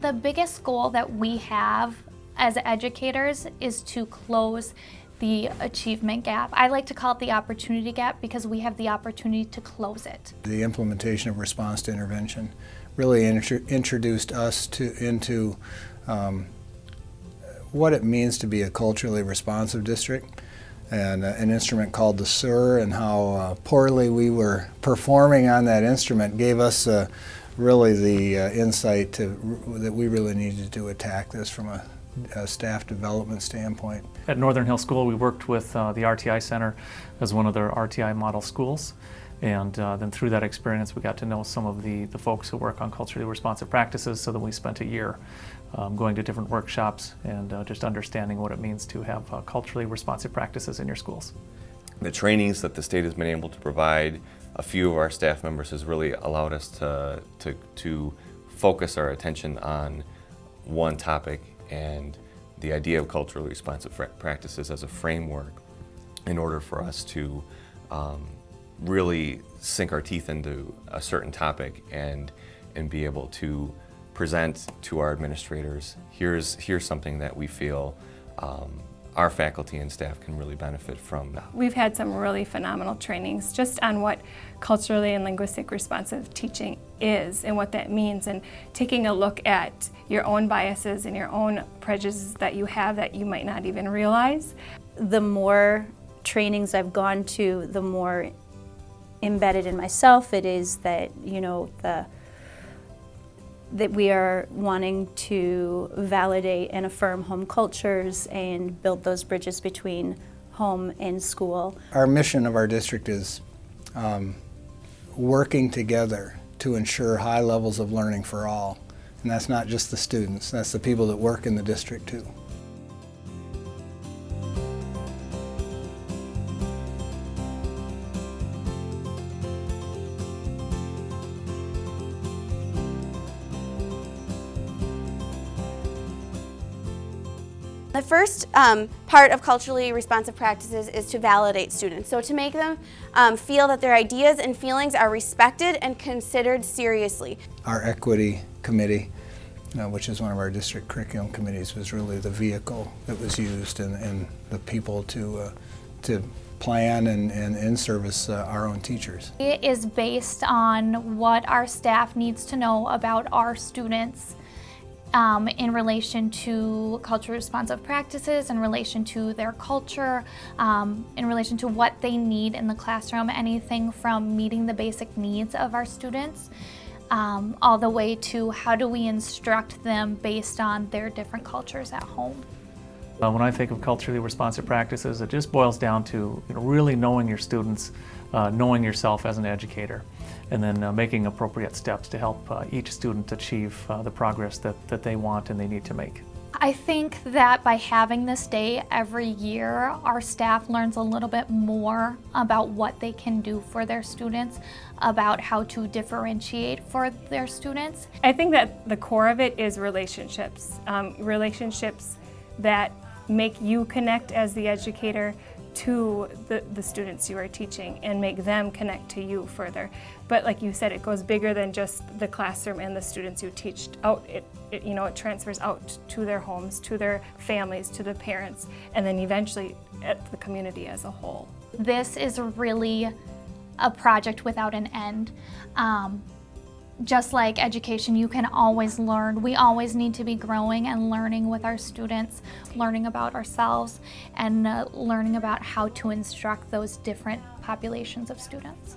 The biggest goal that we have as educators is to close the achievement gap. I like to call it the opportunity gap because we have the opportunity to close it. The implementation of response to intervention really introduced us into what it means to be a culturally responsive district, and an instrument called the SIR, and how poorly we were performing on that instrument gave us really the insight that we really needed to attack this from a staff development standpoint. At Northern Hill School, we worked with the RTI Center as one of their RTI model schools, and then through that experience we got to know some of the folks who work on culturally responsive practices, so that we spent a year going to different workshops and just understanding what it means to have culturally responsive practices in your schools. The trainings that the state has been able to provide a few of our staff members has really allowed us to focus our attention on one topic, and the idea of culturally responsive practices as a framework in order for us to really sink our teeth into a certain topic and be able to present to our administrators, here's something that we feel our faculty and staff can really benefit from. We've had some really phenomenal trainings just on what culturally and linguistic responsive teaching is and what that means, and taking a look at your own biases and your own prejudices that you have that you might not even realize. The more trainings I've gone to, the more embedded in myself it is that, you know, that we are wanting to validate and affirm home cultures and build those bridges between home and school. Our mission of our district is working together to ensure high levels of learning for all. And that's not just the students, that's the people that work in the district too. The first part of culturally responsive practices is to validate students, so to make them feel that their ideas and feelings are respected and considered seriously. Our equity committee, which is one of our district curriculum committees, was really the vehicle that was used and the people to plan and in service our own teachers. It is based on what our staff needs to know about our students in relation to culturally responsive practices, in relation to their culture, in relation to what they need in the classroom, anything from meeting the basic needs of our students, all the way to how do we instruct them based on their different cultures at home. When I think of culturally responsive practices, it just boils down to really knowing your students, knowing yourself as an educator, and then making appropriate steps to help each student achieve the progress that they want and they need to make. I think that by having this day every year, our staff learns a little bit more about what they can do for their students, about how to differentiate for their students. I think that the core of it is relationships. Relationships that make you connect as the educator to the students you are teaching and make them connect to you further. But like you said, it goes bigger than just the classroom and the students you teach out. It transfers out to their homes, to their families, to the parents, and then eventually at the community as a whole. This is really a project without an end. Just like education, you can always learn. We always need to be growing and learning with our students, learning about ourselves, and learning about how to instruct those different populations of students.